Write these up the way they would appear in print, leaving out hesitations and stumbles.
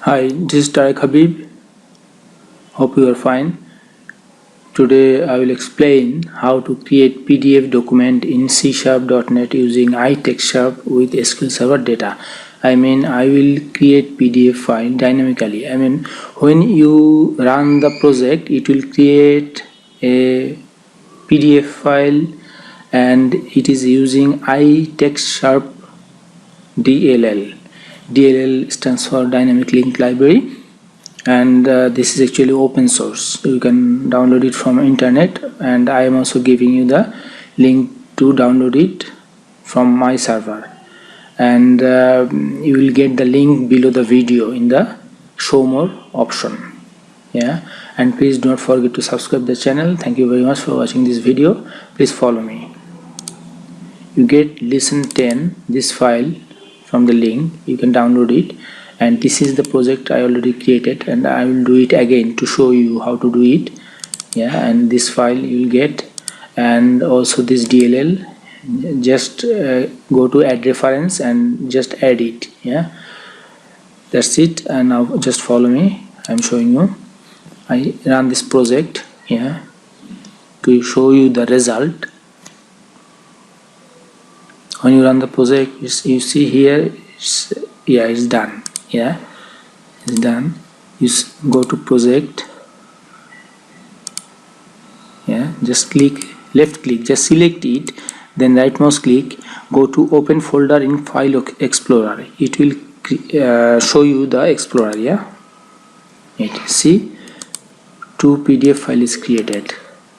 Hi, this is Tareq Habib. Hope you are fine. Today I will explain how to create PDF document in C#.NET using iTextSharp with SQL Server data. I will create PDF file dynamically. When you run the project, it will create a PDF file and it is using iTextSharp DLL. DLL stands for Dynamic Link Library, and this is actually open source. You can download it from internet, and I am also giving you the link to download it from my server, and you will get the link below the video in the show more option. And please don't forget to subscribe the channel. Thank you very much for watching this video. Please follow me. You get Lesson-10, this file, from the link. You can download it, and this is the project I already created, and I will do it again to show you how to do it. And this file you will get, and also this DLL. Just go to add reference and just add it. That's it. And now just follow me. I'm showing you. I run this project to show you the result. When you run the project, you see here, it's done. It's done. You go to project. Just click, left click, just select it, then right mouse click, go to open folder in file explorer. It will show you the explorer. See, 2 PDF file is created.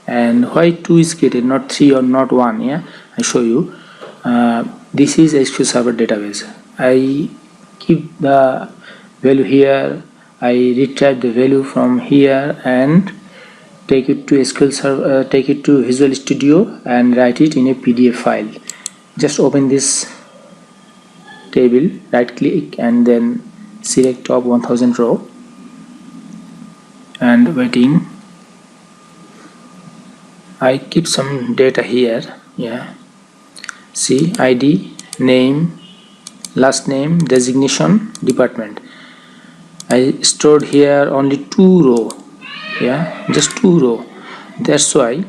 And why 2 is created, not 3 or not 1? I show you. This is SQL Server database. I keep the value here, I retrieve the value from here and take it to SQL Server, take it to Visual Studio and write it in a PDF file. Just open this table, right click and then select top 1000 row and waiting. I keep some data here. See, ID, name, last name, designation, department. I stored here only 2 row. Just 2 row. That's why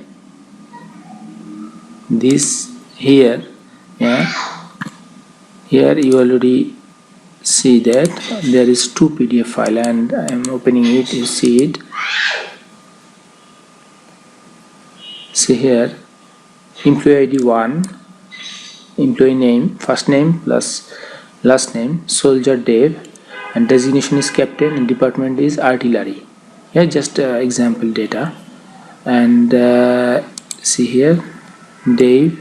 this here, here you already see that there is 2 PDF file, and I am opening it. You see it. See here, employee ID 1, employee name, first name plus last name, soldier dev, and designation is captain and department is artillery. Just example data. And see here, Dave,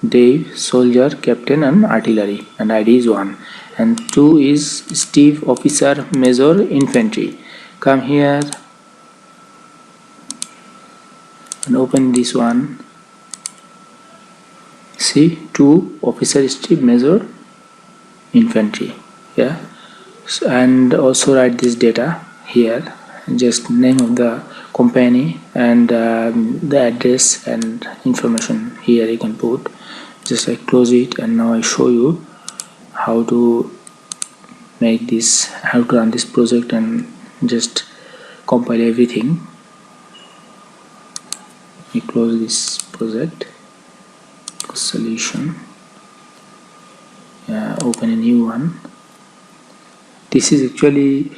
Dave, soldier, captain and artillery, and ID is 1, and 2 is Steve, officer, major, infantry. Come here and open this one. See, 2 officer, Steve, major, infantry. And also write this data here, just name of the company and the address and information here you can put. Just I close it, and now I show you how to make this, how to run this project and just compile everything. We close this project, solution, open a new one. This is actually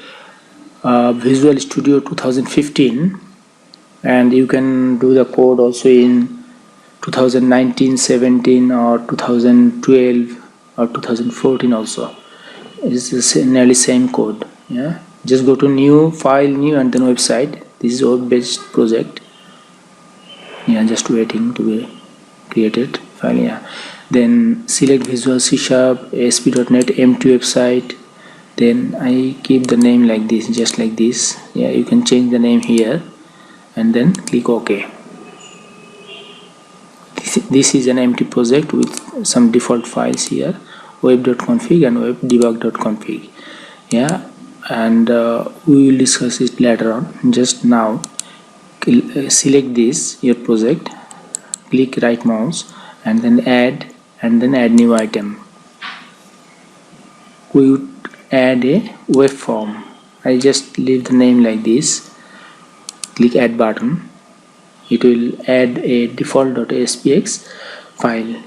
Visual Studio 2015, and you can do the code also in 2019, 17 or 2012 or 2014 also. It's nearly same code. Just go to new file, new, and then website. This is web-based project. Just waiting to be created file. Then select Visual C#, ASP.NET, empty website. Then I keep the name like this, just like this. You can change the name here and then click OK. This is an empty project with some default files here, web.config and webdebug.config. And we will discuss it later on. Just now select this, your project, click right mouse and then add new item. We would add a web form. I just leave the name like this, click add button. It will add a default.spx file,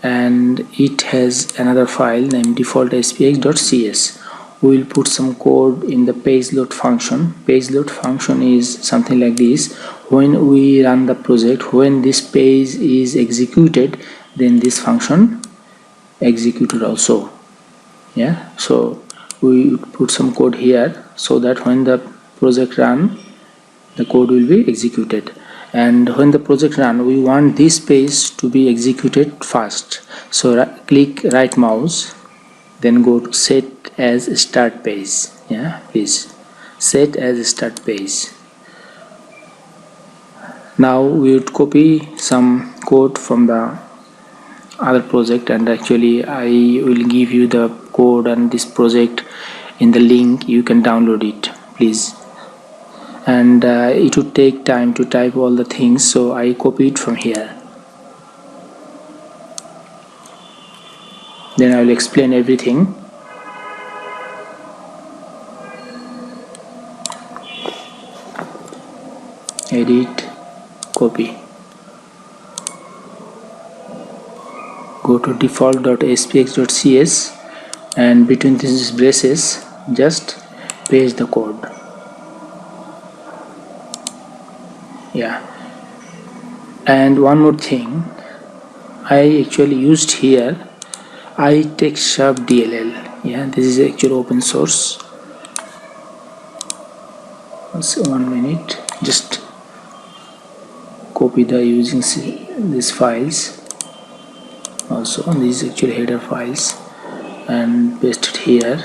and it has another file named default.spx.cs. We will put some code in the page load function. Page load function is something like this. When we run the project, when this page is executed, then this function executed also. Yeah, so we put some code here so that when the project run, the code will be executed. And when the project run, we want this page to be executed fast. So click right mouse, then go to set as start page. Yeah, please set as start page. Now we would copy some code from the other project, and actually I will give you the code and this project in the link. You can download it, please. And it would take time to type all the things, so I copy it from here. Then I will explain everything. Edit, copy, go to default.spx.cs, and between these braces just paste the code. Yeah, and one more thing, I actually used here iTextSharp DLL. Yeah, this is actually open source. So 1 minute, just copy the using these files. Also these actually header files, and paste it here.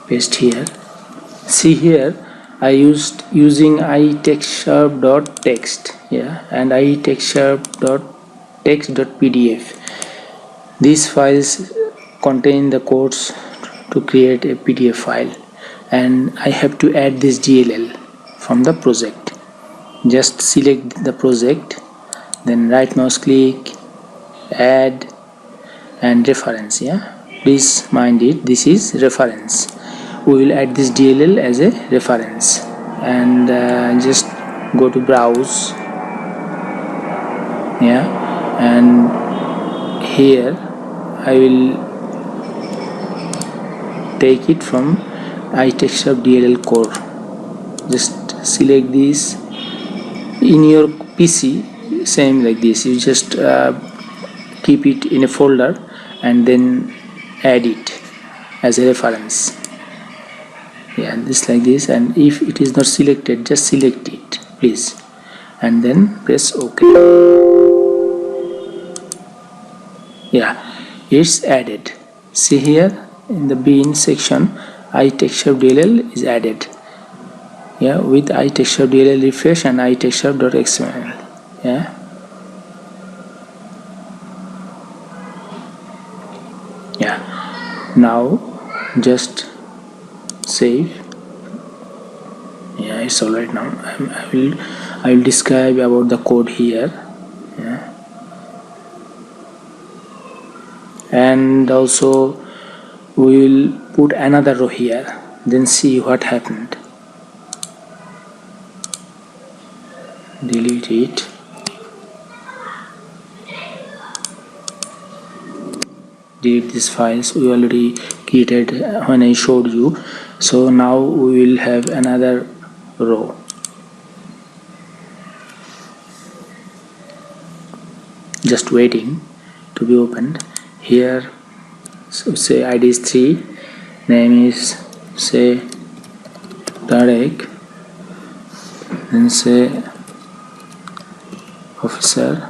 Paste here. See here, I used using iTextSharp.text, yeah, and iTextSharp.text.pdf. These files contain the codes to create a PDF file, and I have to add this DLL from the project. Just select the project, then right mouse click, add, and reference. Yeah, please mind it, this is reference. We will add this DLL as a reference, and just go to browse. Yeah, and here I will take it from iTextSharp DLL core. Just select this. In your PC, same like this, you just keep it in a folder and then add it as a reference. Yeah, this like this, and if it is not selected, just select it, please, and then press OK. Yeah, it's added. See here in the bin section, iTextSharp DLL is added. Yeah, with iTextSharp DLL refresh and iTextSharp.xml. Yeah, yeah. Now just save. Yeah, it's alright now. I will describe about the code here. Yeah, and also we will put another row here, then see what happened. Delete it. Delete these files we already created when I showed you. So now we will have another row. Just waiting to be opened. Here, so say ID is 3, name is say Tareq, then say officer,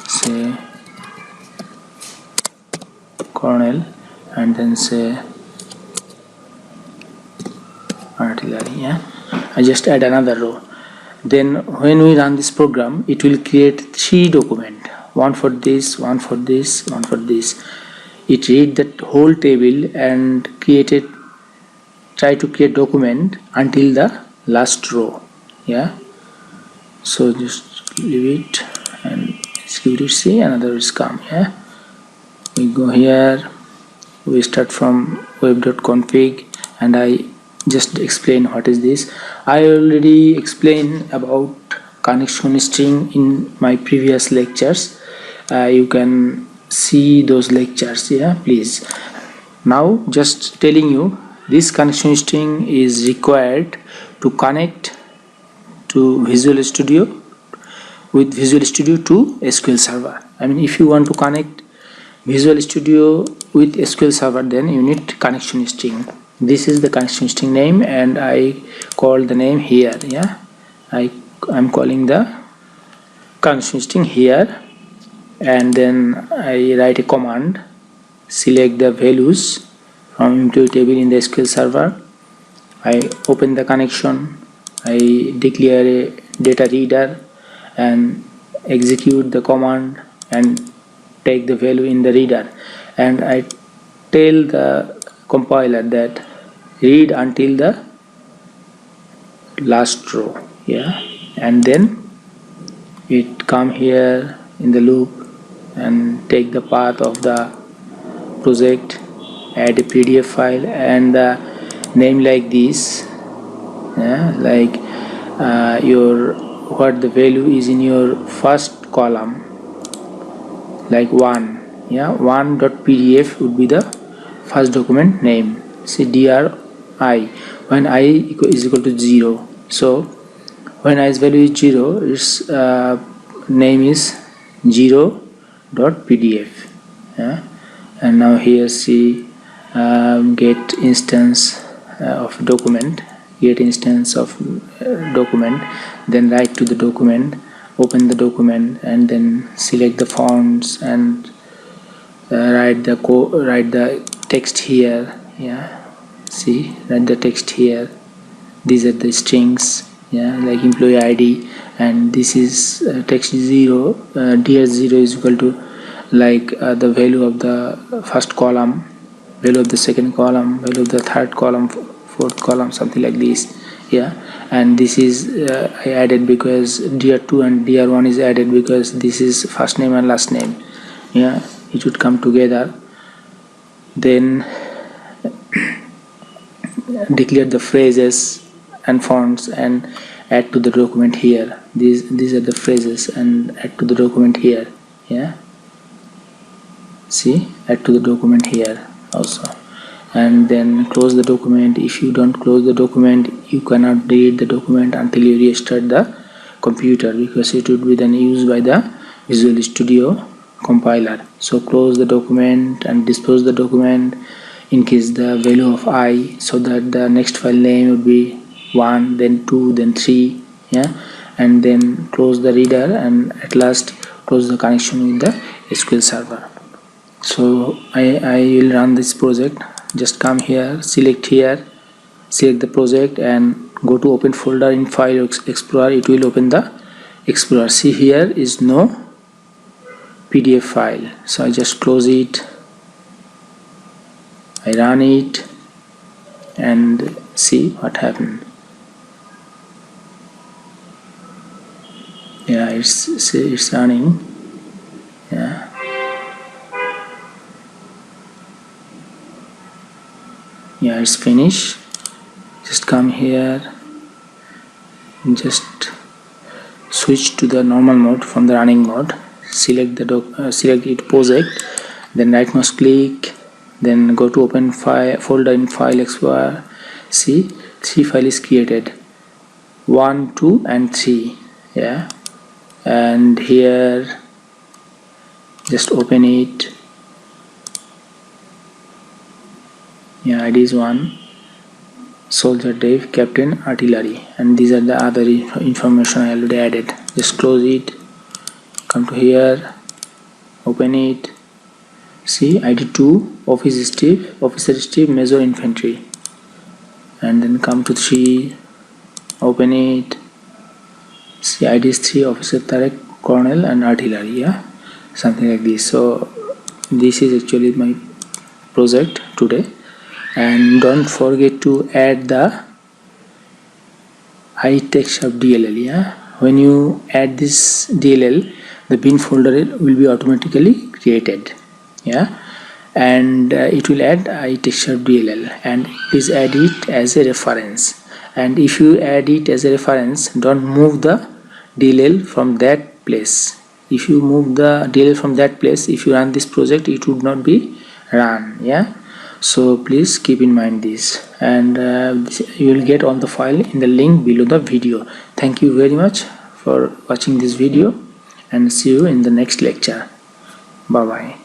say colonel, and then say artillery. Yeah, I just add another row. Then when we run this program, it will create 3 documents, one for this, one for this, one for this. It read that whole table and try to create document until the last row. Yeah, so just leave it and execute it. See, another is come. Yeah, we go here, we start from web.config, and I just explain what is this. I already explained about connection string in my previous lectures. You can see those lectures. Yeah, please. Now just telling you, this connection string is required to connect to Visual Studio, with Visual Studio to SQL Server. I mean, if you want to connect Visual Studio with SQL Server, then you need connection string. This is the connection string name, and I call the name here. Yeah, I'm calling the connection string here, and then I write a command, select the values from empty table in the SQL Server. I open the connection, I declare a data reader and execute the command and take the value in the reader, and I tell the compiler that read until the last row. Yeah, and then it come here in the loop and take the path of the project, add a PDF file and the name like this. Yeah, like your what the value is in your first column, like 1. Yeah, 1.pdf would be the first document name. See, dri when I is equal to 0. So when i's value is 0, its name is 0.pdf. Yeah, and now here see get instance of document, get instance of document, then write to the document, open the document, and then select the fonts and write the text here. Yeah, see, write the text here. These are the strings. Yeah, like employee ID, and this is text 0. Dear 0 is equal to like the value of the first column, value of the second column, value of the third column, fourth column, something like this. Yeah, and this is I added because dir2 and dir1 is added because this is first name and last name. Yeah, it should come together. Then declare the phrases and fonts and add to the document here. These are the phrases and add to the document here. Yeah, see, add to the document here also, and then close the document. If you don't close the document, you cannot delete the document until you restart the computer, because it would be then used by the Visual Studio compiler. So close the document and dispose the document, increase the value of I so that the next file name would be 1, then 2, then 3. Yeah, and then close the reader, and at last close the connection with the SQL Server. So I will run this project. Just come here, select the project and go to open folder in File Explorer. It will open the Explorer. See, here is no PDF file, so I just close it, I run it, and see what happened. Yeah, it's running. Yeah, yeah, it's finished. Just come here and just switch to the normal mode from the running mode. Select the select it project, then right mouse click, then go to open file folder in File Explorer. See, 3 files is created, 1, 2 and 3. Yeah, and here just open it. Yeah, ID is 1, soldier, dev, captain, artillery, and these are the other information I already added. Just close it, come to here, open it. See, ID 2, officer Steve, major infantry, and then come to 3, open it. See, ID is 3, officer Tareq, colonel and artillery. Yeah, something like this. So this is actually my project today, and don't forget to add the iTextSharp DLL. Yeah, when you add this DLL, the bin folder will be automatically created. Yeah, and it will add iTextSharp DLL, and please add it as a reference. And if you add it as a reference, don't move the DLL from that place. If you move the DLL from that place, if you run this project, it would not be run. Yeah, so please keep in mind this, and you will get all the file in the link below the video. Thank you very much for watching this video, and see you in the next lecture. Bye bye.